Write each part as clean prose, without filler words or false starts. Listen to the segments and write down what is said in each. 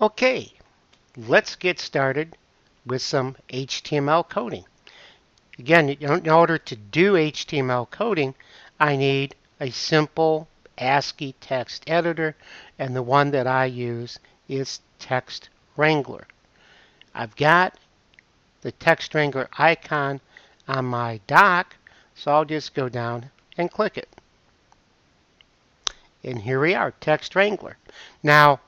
Okay, let's get started with some HTML coding. Again, in order to do HTML coding, I need a simple ASCII text editor, and the one that I use is Text Wrangler. I've got the Text Wrangler icon on my dock, so I'll just go down and click it. And here we are, Text Wrangler. Now,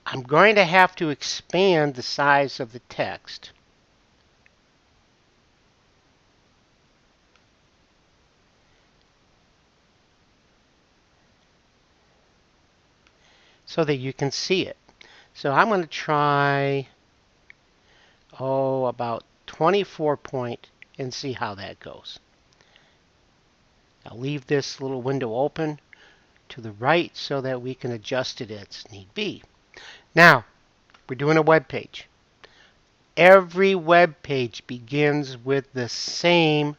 I'm going to have to expand the size of the text. So that you can see it. So I'm going to try, about 24 point and see how that goes. I'll leave this little window open to the right so that we can adjust it as need be. Now, we're doing a web page. Every web page begins with the same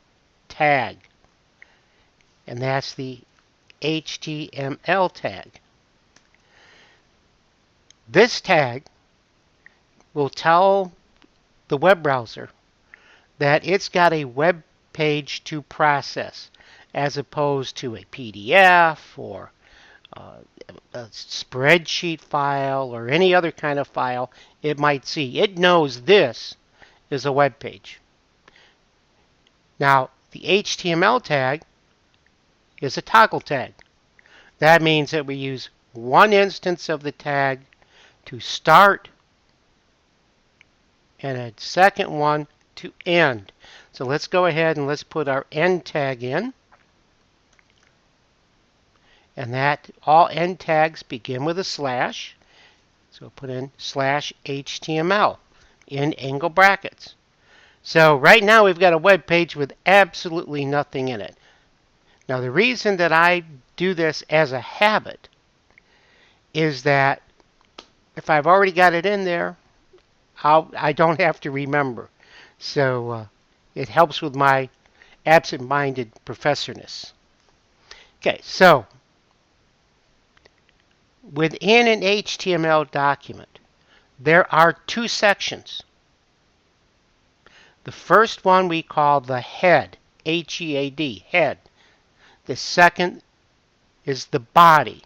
tag, and that's the HTML tag. This tag will tell the web browser that it's got a web page to process, as opposed to a PDF or a spreadsheet file or any other kind of file it might see. It knows this is a web page. Now, the HTML tag is a toggle tag. That means that we use one instance of the tag to start and a second one to end. So let's go ahead and let's put our end tag in. And that all end tags begin with a slash. So put in /HTML in angle brackets. So right now we've got a web page with absolutely nothing in it. Now the reason that I do this as a habit is that if I've already got it in there, I don't have to remember. So it helps with my absent-minded professorness. Okay, so within an HTML document, there are two sections. The first one we call the head, H-E-A-D, head. The second is the body.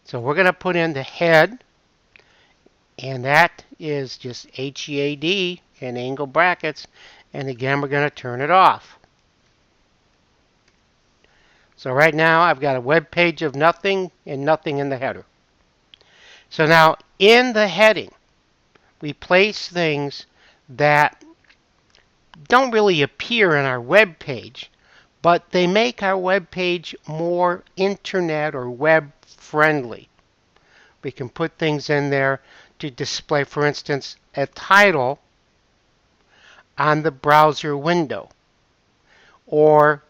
So we're going to put in the head, and that is just H-E-A-D in angle brackets, and again we're going to turn it off. So right now I've got a web page of nothing and nothing in the header. So now in the heading, we place things that don't really appear in our web page, but they make our web page more internet or web friendly. We can put things in there to display, for instance, a title on the browser window, or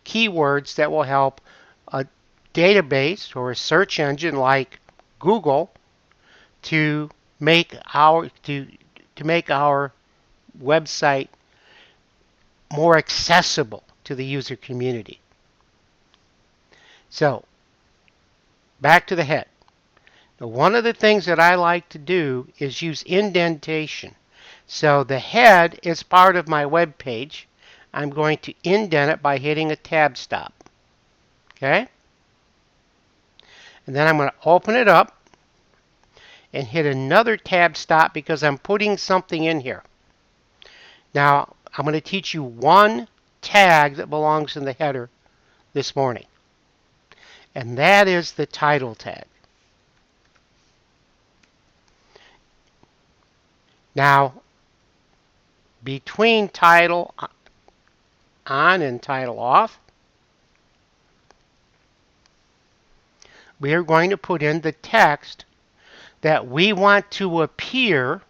keywords that will help a database or a search engine like Google to make our website more accessible to the user community. So, back to the head. Now, one of the things that I like to do is use indentation. So the head is part of my web page. I'm going to indent it by hitting a tab stop. Okay? And then I'm going to open it up and hit another tab stop because I'm putting something in here. Now, I'm going to teach you one tag that belongs in the header this morning. And that is the title tag. Now, between title on and title off, we are going to put in the text that we want to appear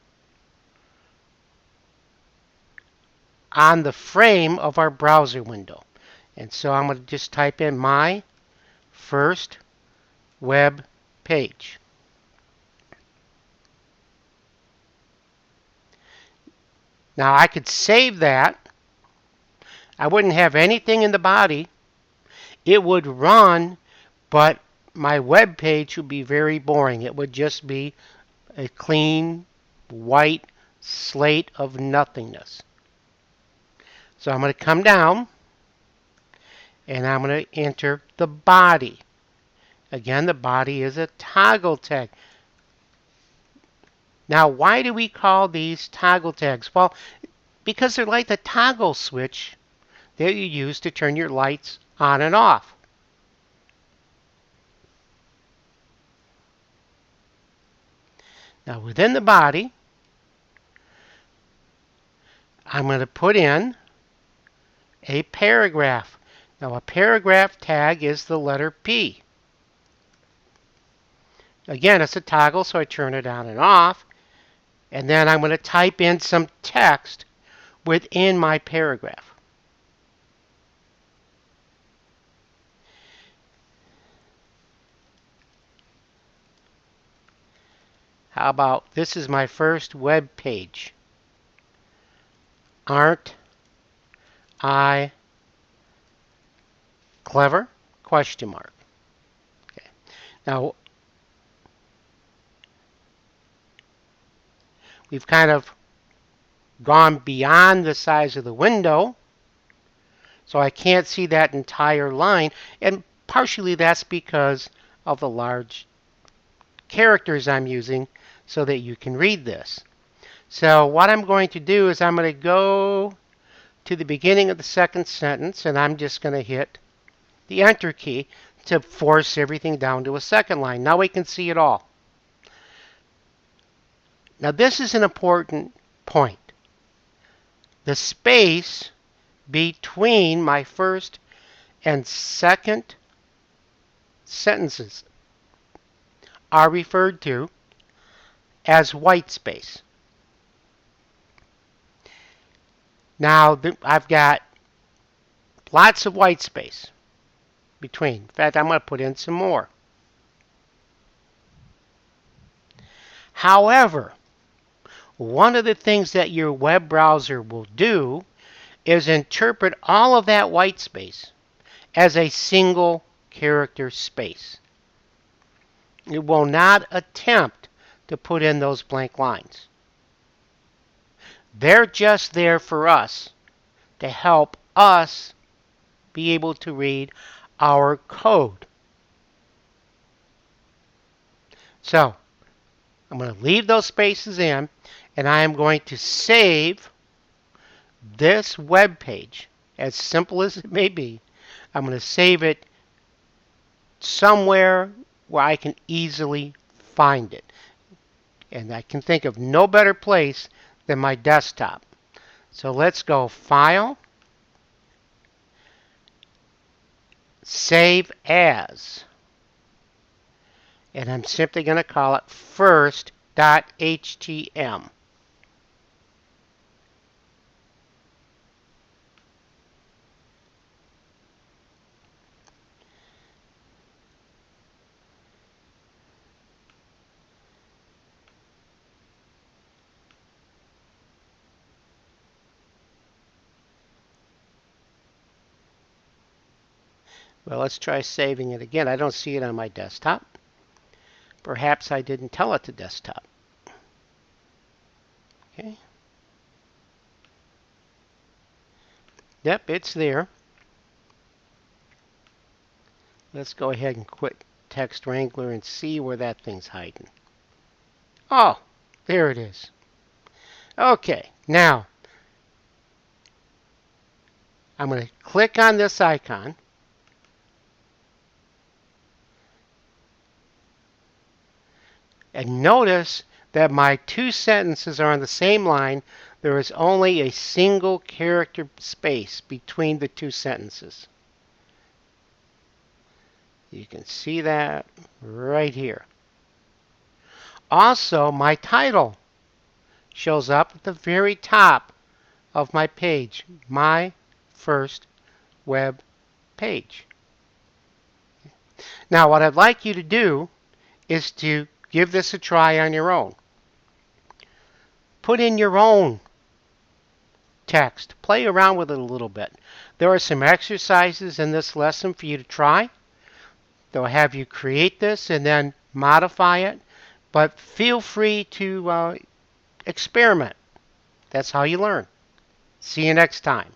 on the frame of our browser window. And so I'm going to just type in my first web page. Now I could save that. I wouldn't have anything in the body. It would run, but my web page would be very boring. It would just be a clean white slate of nothingness. So I'm going to come down and I'm going to enter the body. Again, the body is a toggle tag. Now, why do we call these toggle tags? Well, because they're like the toggle switch that you use to turn your lights on and off. Now, within the body, I'm going to put in a paragraph. Now, a paragraph tag is the letter P. Again, it's a toggle, so I turn it on and off. And then I'm going to type in some text within my paragraph. How about, this is my first web page. Aren't I clever? Question mark. Okay. Now, we've kind of gone beyond the size of the window, so I can't see that entire line, and partially that's because of the large characters I'm using so that you can read this. So what I'm going to do is I'm going to go to the beginning of the second sentence, and I'm just going to hit the Enter key to force everything down to a second line. Now we can see it all. Now this is an important point. The space between my first and second sentences are referred to as white space. Now I've got lots of white space between. In fact, I'm going to put in some more. However, one of the things that your web browser will do is interpret all of that white space as a single character space. It will not attempt to put in those blank lines. They're just there for us to help us be able to read our code. So, I'm going to leave those spaces in, and I am going to save this web page, as simple as it may be. I'm going to save it somewhere where I can easily find it. And I can think of no better place than my desktop. So let's go File, Save As. And I'm simply going to call it first.htm. Well, let's try saving it again. I don't see it on my desktop. Perhaps I didn't tell it to desktop. Okay. Yep, it's there. Let's go ahead and quit Text Wrangler and see where that thing's hiding. Oh, there it is. Okay, now I'm going to click on this icon. And notice that my two sentences are on the same line. There is only a single character space between the two sentences. You can see that right here. Also, my title shows up at the very top of my page, my first web page. Now, what I'd like you to do is to give this a try on your own. Put in your own text. Play around with it a little bit. There are some exercises in this lesson for you to try. They'll have you create this and then modify it, but feel free to experiment. That's how you learn. See you next time.